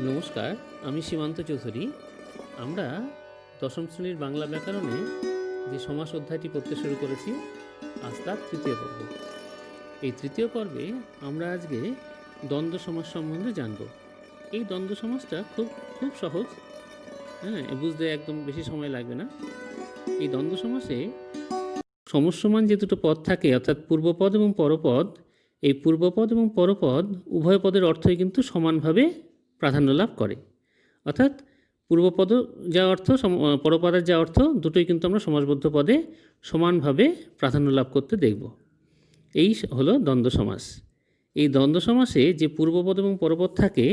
নমস্কার, আমি সীমান্ত চৌধুরী। আমরা দশম শ্রেণীর বাংলা ব্যাকরণে যে সমাস অধ্যায়টি পড়তে শুরু করেছি, আজ তার তৃতীয় পর্ব। এই তৃতীয় পর্বে আমরা আজকে দ্বন্দ্ব সমাস সম্বন্ধে জানব। এই দ্বন্দ্ব সমাসটা খুব খুব সহজ, বুঝতে একদম বেশি সময় লাগবে না। এই দ্বন্দ্ব সমাসে সমসমান যে দুটো পদ থাকে, অর্থাৎ পূর্বপদ এবং পরপদ, এই পূর্বপদ এবং পরপদ উভয় পদের অর্থই কিন্তু সমানভাবে প্রাধান্য লাভ করে। অর্থাৎ পূর্বপদ যা অর্থ, পরপদের যা অর্থ, দুটোই কিন্তু আমরা সমাসবদ্ধ পদে সমানভাবে প্রাধান্য লাভ করতে দেখব। এই হলো দ্বন্দ্ব সমাস। এই দ্বন্দ্ব সমাসে যে পূর্বপদ এবং পরপদ থাকে,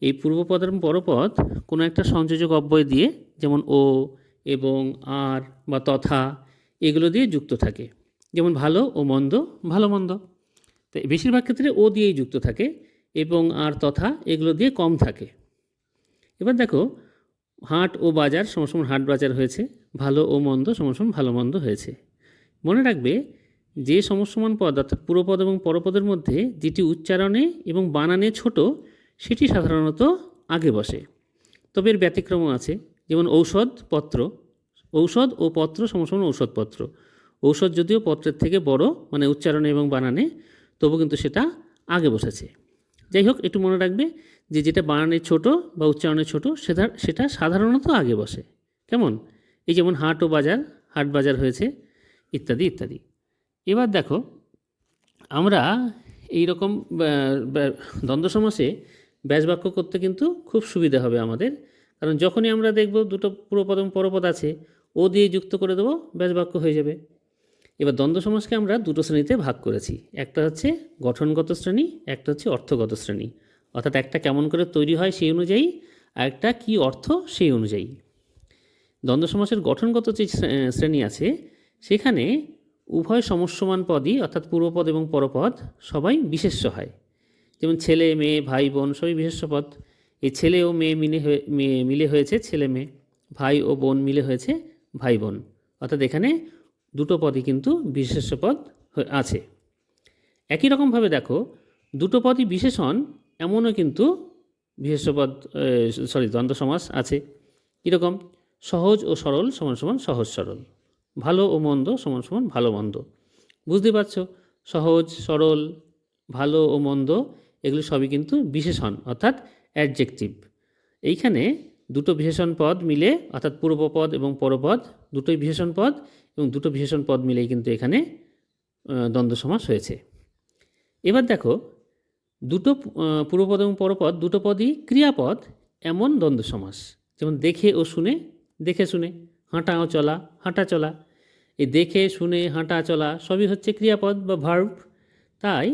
এই পূর্বপদ এবং পরপদ কোনো একটা সংযোজক অব্যয় দিয়ে, যেমন ও এবং আর বা তথা, এগুলো দিয়ে যুক্ত থাকে। যেমন ভালো ও মন্দ, ভালো মন্দ, তো বেশিরভাগ ক্ষেত্রে ও দিয়েই যুক্ত থাকে, এবং আর তথা এগুলো দিয়ে কম থাকে। এবার দেখো, হাট ও বাজার সমান হাট বাজার হয়েছে, ভালো ও মন্দ সমান ভালো মন্দ হয়েছে। মনে রাখবে, যে সমসমান পদ অর্থাৎ পূর্বপদ এবং পরপদের মধ্যে যেটি উচ্চারণে এবং বানানে ছোট, সেটি সাধারণত আগে বসে। তবে এর ব্যতিক্রমও আছে। যেমন ঔষধ পত্র, ঔষধ ও পত্র সমান ঔষধপত্র। ঔষধ যদিও পত্রের থেকে বড়, মানে উচ্চারণে এবং বানানে, তবু কিন্তু সেটা আগে বসেছে। যাই হোক, একটু মনে রাখবে যে যেটা বানানে ছোট বা উচ্চারণে ছোট, সেটা সাধারণত আগে বসে। কেমন? এই যেমন হাট ও বাজার, হাট বাজার হয়েছে, ইত্যাদি ইত্যাদি। এবার দেখো, আমরা এই রকম দ্বন্দ্ব সমাসে ব্যাসবাক্য করতে কিন্তু খুব সুবিধা হবে আমাদের। কারণ যখনই আমরা দেখব দুটো পূর্বপদ এবং পরপদ আছে, ও দিয়ে যুক্ত করে দেবো, ব্যাসবাক্য হয়ে যাবে। এবার দ্বন্দ্ব সমাসকে আমরা দুটো শ্রেণীতে ভাগ করেছি। একটা হচ্ছে গঠনগত শ্রেণী, একটা হচ্ছে অর্থগত শ্রেণী। অর্থাৎ একটা কেমন করে তৈরি হয় সেই অনুযায়ী, আর একটা কী অর্থ সেই অনুযায়ী। দ্বন্দ্ব সমাসের গঠনগত যে শ্রেণী আছে, সেখানে উভয় সমসমান পদই, অর্থাৎ পূর্বপদ এবং পরপদ, সবাই বিশেষ্য হয়। যেমন ছেলে মেয়ে ভাই বোন সবই বিশেষ্য পদ। এই ছেলে ও মেয়ে মিলে হয়েছে ছেলে মেয়ে, ভাই ও বোন মিলে হয়েছে ভাই বোন। অর্থাৎ এখানে দুটো পদই কিন্তু বিশেষ্য পদ আছে। একই রকমভাবে দেখো, দুটো পদই বিশেষণ এমনও কিন্তু বিশেষ্য পদ, দ্বন্দ্ব সমাস আছে। কীরকম? সহজ ও সরল সমান সহজ সরল, ভালো ও মন্দ সমান ভালো মন্দ। বুঝতে পারছো? সহজ, সরল, ভালো ও মন্দ, এগুলো সবই কিন্তু বিশেষণ, অর্থাৎ অ্যাডজেক্টিভ। এইখানে দুটো বিশেষণ পদ মিলে, অর্থাৎ পূর্বপদ এবং পরপদ দুটোই বিশেষণ পদ, এবং দুটো বিশেষণ পদ মিলেই কিন্তু এখানে দ্বন্দ্ব সমাস হয়েছে। এবার দেখো, দুটো পূর্বপদ এবং পরপদ দুটো পদই ক্রিয়াপদ এমন দ্বন্দ্ব সমাস। যেমন দেখে ও শুনে, দেখে শুনে, হাঁটা ও চলা, হাঁটা চলা। এই দেখে শুনে হাঁটা চলা সবই হচ্ছে ক্রিয়াপদ বা ভার্ব। তাই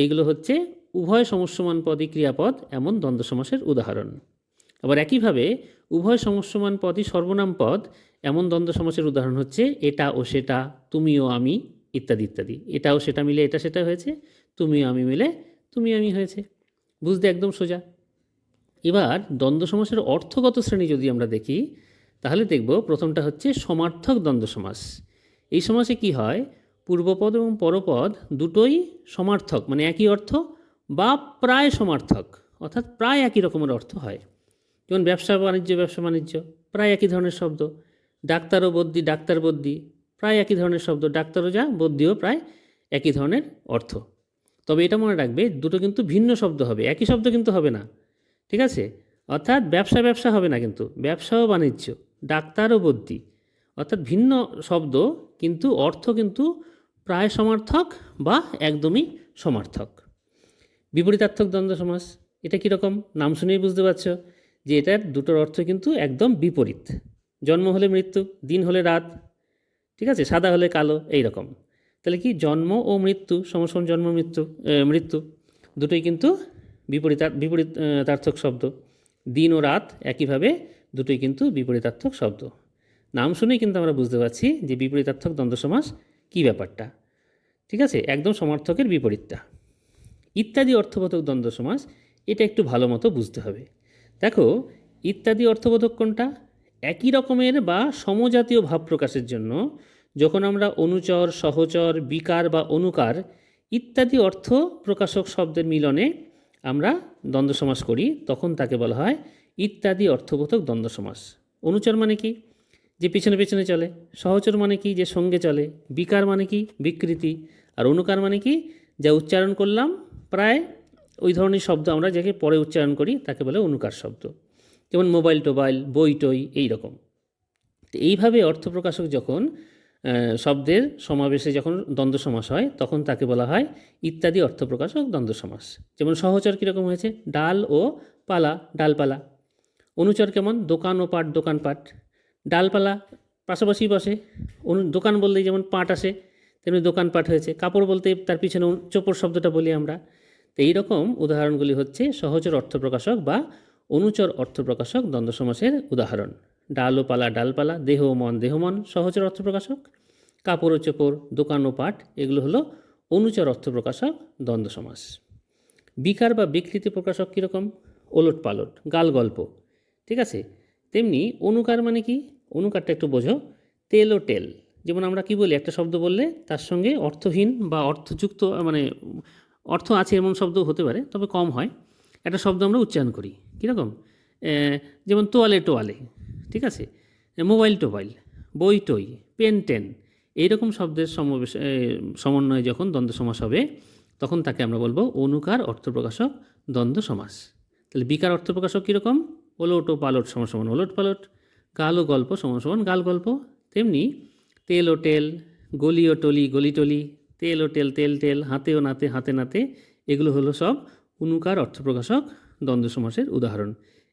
এইগুলো হচ্ছে উভয় সমসমান পদই ক্রিয়াপদ এমন দ্বন্দ্ব সমাসের উদাহরণ। আবার একইভাবে উভয় সমসমান পদই সর্বনাম পদ এমন দ্বন্দ্ব সমাসের উদাহরণ হচ্ছে এটা ও সেটা, তুমি ও আমি, ইত্যাদি ইত্যাদি। এটা ও সেটা মিলে এটা সেটা হয়েছে, তুমি ও আমি মিলে তুমি আমি হয়েছে। বুঝতে একদম সোজা। এবার দ্বন্দ্ব সমাসের অর্থগত শ্রেণী যদি আমরা দেখি, তাহলে দেখব প্রথমটা হচ্ছে সমার্থক দ্বন্দ্ব সমাস। এই সমাসে কি হয়? পূর্বপদ এবং পরপদ দুটোই সমার্থক, মানে একই অর্থ বা প্রায় সমার্থক, অর্থাৎ প্রায় একই রকমের অর্থ হয়। যেমন ব্যবসা বাণিজ্য, ব্যবসা বাণিজ্য, প্রায় একই ধরনের শব্দ। ডাক্তার ও বদ্যি, ডাক্তার বদ্যি, প্রায় একই ধরনের শব্দ। ডাক্তারও যা, বদ্যিও প্রায় একই ধরনের অর্থ। তবে এটা মনে রাখবে, দুটো কিন্তু ভিন্ন শব্দ হবে, একই শব্দ কিন্তু হবে না। ঠিক আছে? অর্থাৎ ব্যবসা ব্যবসা হবে না, কিন্তু ব্যবসা ও বাণিজ্য, ডাক্তার ও বদ্যি, অর্থাৎ ভিন্ন শব্দ, কিন্তু অর্থ কিন্তু প্রায় সমার্থক বা একদমই সমার্থক। বিপরীতার্থক দ্বন্দ্ব সমাস, এটা কীরকম? নাম শুনেই বুঝতে পারছ যে এটার দুটোর অর্থ কিন্তু একদম বিপরীত। জন্ম হলে মৃত্যু, দিন হলে রাত, ঠিক আছে, সাদা হলে কালো, এই রকম। তাহলে কি, জন্ম ও মৃত্যু সমান জন্ম মৃত্যু, মৃত্যু দুটোই কিন্তু বিপরীতার্থক শব্দ। দিন ও রাত একইভাবে দুটোই কিন্তু বিপরীতার্থক শব্দ। নাম শুনেই কিন্তু আমরা বুঝতে পারছি যে বিপরীতার্থক দ্বন্দ্ব সমাস কী ব্যাপারটা। ঠিক আছে, একদম সমার্থকের বিপরীতটা। ইত্যাদি অর্থবোধক দ্বন্দ্ব সমাস, এটা একটু ভালো মতো বুঝতে হবে। দেখো, ইত্যাদি অর্থবোধক কোনটা? একই রকমের বা সমজাতীয় ভাব প্রকাশের জন্য যখন আমরা অনুচর, সহচর, বিকার বা অনুকার ইত্যাদি অর্থ প্রকাশক শব্দের মিলনে আমরা দ্বন্দ্ব সমাস করি তখন তাকে বলা হয় ইত্যাদি অর্থবোধক দ্বন্দ্ব সমাস। অনুচর মানে কি? যে পিছনে পিছনে চলে। সহচর মানে কি? যে সঙ্গে চলে। বিকার মানে কি? বিকৃতি। আর অনুকার মানে কি? যা উচ্চারণ করলাম প্রায় ওই ধরনের শব্দ আমরা যাকে পরে উচ্চারণ করি তাকে বলে অনুকার শব্দ। যেমন মোবাইল টোবাইল, বই টই, এই রকম। তো এইভাবে অর্থপ্রকাশক যখন শব্দের সমাবেশে যখন দ্বন্দ্ব সমাস হয় তখন তাকে বলা হয় ইত্যাদি অর্থপ্রকাশক দ্বন্দ্ব সমাস। যেমন সহচর কীরকম হয়েছে? ডাল ও পালা, ডালপালা। অনুচর কেমন? দোকান ও পাট, দোকানপাট। ডালপালা পাশাপাশি বসে। দোকান বললেই যেমন পাট আসে, তেমনি দোকানপাট হয়েছে। কাপড় বলতে তার পিছনে চোপড় শব্দটা বলি আমরা। তো এইরকম উদাহরণগুলি হচ্ছে সহচর অর্থপ্রকাশক বা অনুচর অর্থপ্রকাশক দ্বন্দ্ব সমাসের উদাহরণ। ডাল ও পালা, ডালপালা। দেহ ও মন, দেহমন সহচর অর্থপ্রকাশক। কাপড় ও চোপড়, দোকান ও পাট, এগুলো হলো অনুচর অর্থপ্রকাশক দ্বন্দ্ব সমাস। বিকার বা বিকৃতি প্রকাশক কীরকম? ওলট পালট, গাল গল্প। ঠিক আছে। তেমনি অনুকার মানে কি? অনুকারটা একটু বোঝো। তেল ও টেল। যেমন আমরা কি বলি, একটা শব্দ বললে তার সঙ্গে অর্থহীন বা অর্থযুক্ত মানে অর্থ আছে এমন শব্দ হতে পারে, তবে কম হয়। একটা শব্দ আমরা উচ্চারণ করি কীরকম? যেমন তোয়ালে টোয়ালে। ঠিক আছে। মোবাইল টোবাইল, বই টই, পেন টেন, এইরকম শব্দের সমন্বয়ে যখন দ্বন্দ্ব সমাস হবে তখন তাকে আমরা বলবো অনুকার অর্থপ্রকাশক দ্বন্দ্ব সমাস। তাহলে বিকার অর্থপ্রকাশক কীরকম? ওলট ও পালট সমান সমান ওলট পালট। গাল ও গল্প সমান সমান গাল গল্প। তেমনি তেল ও টেল, গলি ও টলি, গলি টলি, তেল ও টেল, তেল টেল, হাতে ও নাতে, হাতে নাতে, এগুলো হলো সব অনুকার অর্থপ্রকাশক দ্বন্দ্ব সমাসের উদাহরণ।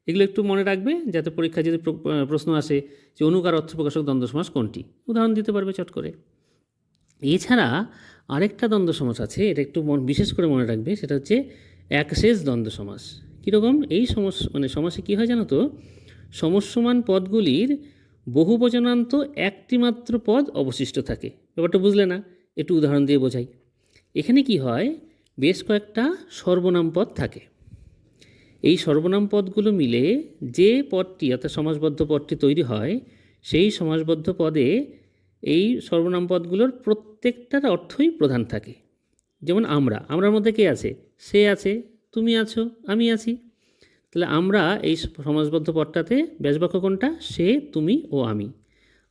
এগুলো একটু মনে রাখবে যাতে পরীক্ষা যদি প্রশ্ন আসে যে অনুকার অর্থপ্রকাশক দ্বন্দ্ব সমাস কোনটি, উদাহরণ দিতে পারবে চট করে। এছাড়া আরেকটা দ্বন্দ্ব সমাস আছে, এটা একটু বিশেষ করে মনে রাখবে, সেটা হচ্ছে একশেষ দ্বন্দ্ব সমাস। কীরকম? এই সমাসে কী হয় জানো তো? সমস্যমান পদগুলির বহুবচনান্ত একটি মাত্র পদ অবশিষ্ট থাকে। ব্যাপারটা বুঝলে না? একটু উদাহরণ দিয়ে বোঝাই। এখানে কি হয়? বেশ কয়েকটা সর্বনাম পদ থাকে। এই সর্বনাম পদগুলো মিলে যে পদটি অর্থাৎ সমাসবদ্ধ পদটি তৈরি হয়, সেই সমাসবদ্ধ পদে এই সর্বনাম পদগুলোর প্রত্যেকটার অর্থই প্রধান থাকে। যেমন আমরার মধ্যে কে আছে? সে আছে, তুমি আছো, আমি আছি। তাহলে আমরা এই সমাসবদ্ধ পদটাতে ব্যাসবাক্য কোনটা? সে, তুমি ও আমি।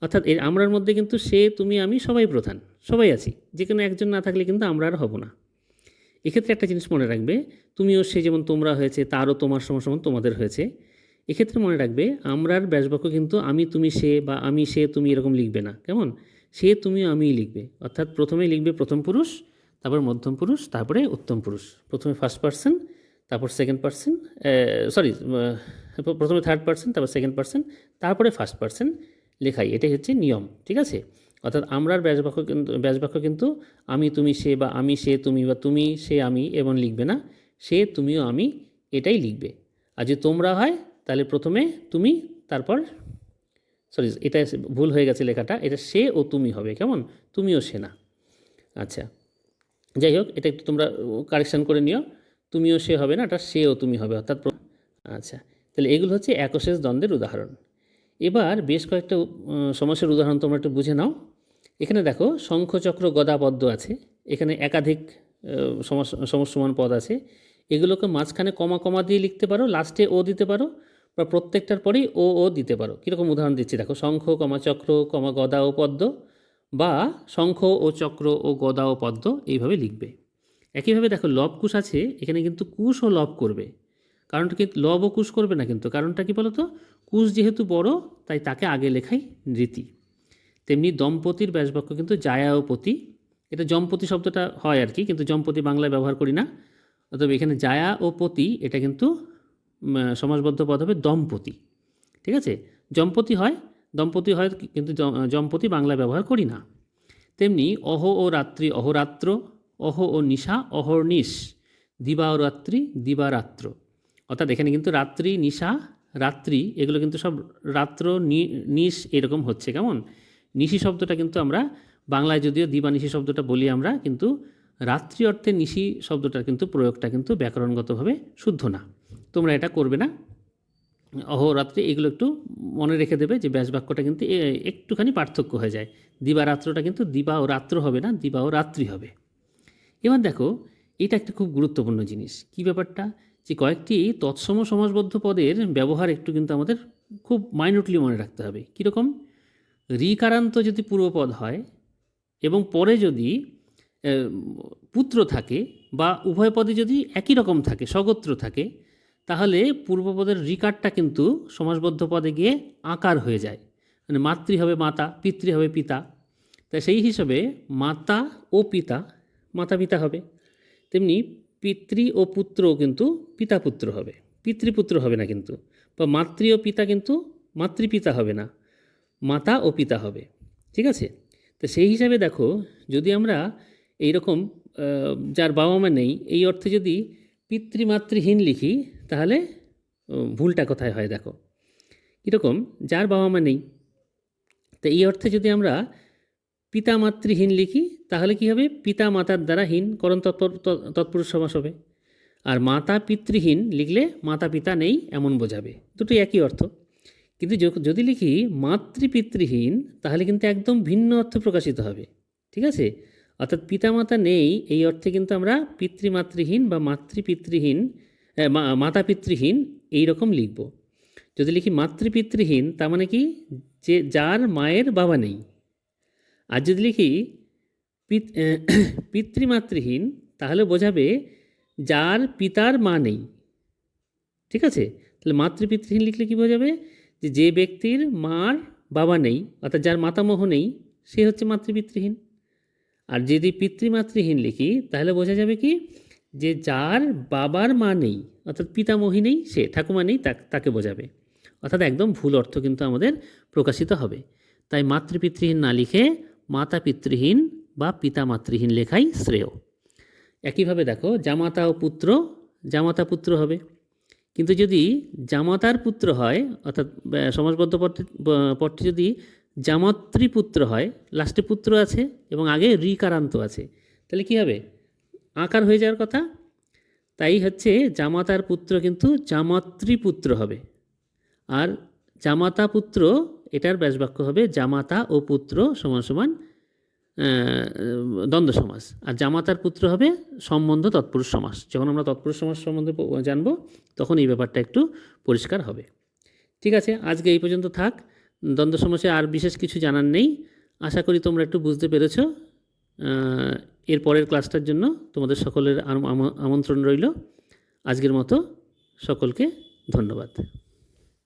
অর্থাৎ এর আমরার মধ্যে কিন্তু সে, তুমি, আমি সবাই প্রধান, সবাই আছি। যে কোনো একজন না থাকলে কিন্তু আমরা আর হব না। এক্ষেত্রে একটা জিনিস মনে রাখবে, তুমি ও সে যেমন তোমরা হয়েছে, তারও তোমার সমান সমান তোমাদের হয়েছে। এক্ষেত্রে মনে রাখবে আমরার ব্যাসবাক্য কিন্তু আমি, তুমি, সে বা আমি, সে, তুমি এরকম লিখবে না। কেমন? সে, তুমি, আমিই লিখবে। অর্থাৎ প্রথমে লিখবে প্রথম পুরুষ, তারপর মধ্যম পুরুষ, তারপরে উত্তম পুরুষ। প্রথমে ফার্স্ট পার্সন, তারপর সেকেন্ড পার্সন, প্রথমে থার্ড পার্সন, তারপর সেকেন্ড পার্সন, তারপরে ফার্স্ট পার্সন লেখাই। এটাই হচ্ছে নিয়ম। ঠিক আছে। অর্থাৎ আমরার ব্যাসবাক্য কিন্তু আমি, তুমি, সে বা আমি, সে, তুমি বা তুমি, সে, আমি এবং লিখবে না। সে, তুমিও, আমি এটাই লিখবে। আর যদি তোমরা হয় তাহলে প্রথমে তুমি, তারপর এটা ভুল হয়ে গেছে লেখাটা, এটা সে ও তুমি হবে। কেমন? তুমিও সে না। আচ্ছা, যাই হোক, এটা একটু তোমরা কারেকশান করে নিও। তুমিও সে হবে না, এটা সে ও তুমি হবে। অর্থাৎ আচ্ছা, তাহলে এগুলো হচ্ছে একশেষ দ্বন্দ্বের উদাহরণ। এবার বেশ কয়েকটা সমাসের উদাহরণ তোমরা একটু বুঝে নাও। এখানে দেখো শঙ্খ, চক্র, গদা, পদ্ম আছে। এখানে একাধিক সমস্যমান পদ আছে। এগুলোকে মাঝখানে কমা কমা দিয়ে লিখতে পারো, লাস্টে ও দিতে পারো, বা প্রত্যেকটার পরেই ও দিতে পারো। কীরকম উদাহরণ দিচ্ছি দেখো, শঙ্খ, চক্র, গদা ও পদ্ম, বা শঙ্খ ও চক্র ও গদা ও পদ্ম, এইভাবে লিখবে। একইভাবে দেখো লব কুশ আছে, এখানে কিন্তু কুশ ও লব করবে। কারণটা কি? লব ও কুশ করবে না কিন্তু, কারণটা কি বলো তো? কুশ যেহেতু বড়, তাই তাকে আগে লেখাই রীতি। তেমনি দম্পতির ব্যাসবাক্য কিন্তু জায়া ও পতি। এটা জম্পতি শব্দটা হয় আর কি, কিন্তু জম্পতি বাংলায় ব্যবহার করি না। অতএব এখানে জায়া ও পতি এটা কিন্তু সমাসবদ্ধ পদ হবে দম্পতি। ঠিক আছে। দম্পতি হয় কিন্তু জম্পতি বাংলায় ব্যবহার করি না। তেমনি অহ ও রাত্রি, অহরাত্র, অহ ও নিশা, অহর্নিশ, দিবা ও রাত্রি, দিবারাত্র। অর্থাৎ এখানে কিন্তু রাত্রি, নিশা, রাত্রি এগুলো কিন্তু সব রাত্র, নিশ এরকম হচ্ছে। কেমন? নিশি শব্দটা কিন্তু আমরা বাংলায় যদিও দিবানিশি শব্দটা বলি আমরা, কিন্তু রাত্রি অর্থে নিশি শব্দটার কিন্তু প্রয়োগটা কিন্তু ব্যাকরণগতভাবে শুদ্ধ না। তোমরা এটা করবে না। অহরাত্রি এগুলো একটু মনে রেখে দেবে যে ব্যাসবাক্যটা কিন্তু একটুখানি পার্থক্য হয়ে যায়। দিবারাত্রটা কিন্তু দিবা ও রাত্র হবে না, দিবা ও রাত্রি হবে। এবার দেখো, এটা একটা খুব গুরুত্বপূর্ণ জিনিস। কি ব্যাপারটা? যে কয়েকটি তৎসম সমাসবদ্ধ পদের ব্যবহার একটু কিন্তু আমাদের খুব মাইনুটলি মনে রাখতে হবে। কীরকম? ঋকারান্ত যদি পূর্বপদ হয় এবং পরে যদি পুত্র থাকে বা উভয় পদে যদি একই রকম থাকে, স্বগোত্র থাকে, তাহলে পূর্বপদের ঋকারটা কিন্তু সমাসবদ্ধ পদে গিয়ে আকার হয়ে যায়, মানে মাতৃ হবে মাতা, পিতৃ হবে পিতা। তাই সেই হিসাবে মাতা ও পিতা মাতা পিতা হবে, তেমনি পিতৃ ও পুত্রও কিন্তু পিতা পুত্র হবে, পিতৃপুত্র হবে না কিন্তু, বা মাতৃ ও পিতা কিন্তু মাতৃপিতা হবে না, মাতা ও পিতা হবে। ঠিক আছে? তো সেই হিসাবে দেখো, যদি আমরা এইরকম যার বাবা মা নেই এই অর্থে যদি পিতৃমাতৃহীন লিখি, তাহলে ভুলটা কোথায় হয় দেখো। কীরকম? যার বাবা মা নেই, তো এই অর্থে যদি আমরা পিতা মাতৃহীন লিখি, তাহলে কি হবে? পিতা মাতার দ্বারা হীন করণ তৎপুরুষ সমাস হবে। আর মাতা পিতৃহীন লিখলে মাতা পিতা নেই এমন বোঝাবে, দুটোই একই অর্থ। কিন্তু যদি লিখি মাতৃপিতৃহীন, তাহলে কিন্তু একদম ভিন্ন অর্থ প্রকাশিত হবে। ঠিক আছে? অর্থাৎ পিতামাতা নেই এই অর্থে কিন্তু আমরা পিতৃমাতৃহীন বা মাতৃপিতৃহীন, মাতা পিতৃহীন এইরকম লিখব। যদি লিখি মাতৃপিতৃহীন, তার মানে কি? যে যার মায়ের বাবা নেই। আর যদি লিখি পিতৃমাতৃহীন, তাহলে বোঝাবে যার পিতার মা নেই। ঠিক আছে? তাহলে মাতৃপিতৃহীন লিখলে কী বোঝাবে? যে ব্যক্তির মার বাবা নেই, অর্থাৎ যার মাতামহ নেই, সে হচ্ছে মাতৃপিতৃহীন। আর যদি পিতৃমাতৃহীন লিখি, তাহলে বোঝা যাবে কি? যে যার বাবার মা নেই, অর্থাৎ পিতামহী নেই, সে ঠাকুমা নেই, তাকে বোঝাবে। অর্থাৎ একদম ভুল অর্থ কিন্তু আমাদের প্রকাশিত হবে। তাই মাতৃপিতৃহীন না লিখে মাতা পিতৃহীন বা পিতা মাতৃহীন লেখাই শ্রেয়। একইভাবে দেখো, জামাতা ও পুত্র, জামাতা পুত্র হবে। কিন্তু যদি জামাতার পুত্র হয়, অর্থাৎ সমাসবদ্ধ পদটি যদি জামাতৃপুত্র হয়, লাস্টে পুত্র আছে এবং আগে ঋকারান্ত আছে, তাহলে কি হবে? আকার হয়ে যাওয়ার কথা। তাই হচ্ছে জামাতার পুত্র কিন্তু জামাতৃপুত্র হবে। আর জামাতা পুত্র, এটার ব্যাসবাক্য হবে জামাতা ও পুত্র সমান সমান দ্বন্দ্ব সমাস। আর জামাতার পুত্র হবে সম্বন্ধ তৎপুরুষ সমাস। যখন আমরা তৎপুরুষ সমাস সম্বন্ধে জানব, তখন এই ব্যাপারটা একটু পরিষ্কার হবে। ঠিক আছে, আজকে এই পর্যন্ত থাক। দ্বন্দ্ব সমাসে আর বিশেষ কিছু জানার নেই। আশা করি তোমরা একটু বুঝতে পেরেছ। এর পরের ক্লাসটার জন্য তোমাদের সকলের আমন্ত্রণ রইল। আজকের মতো সকলকে ধন্যবাদ।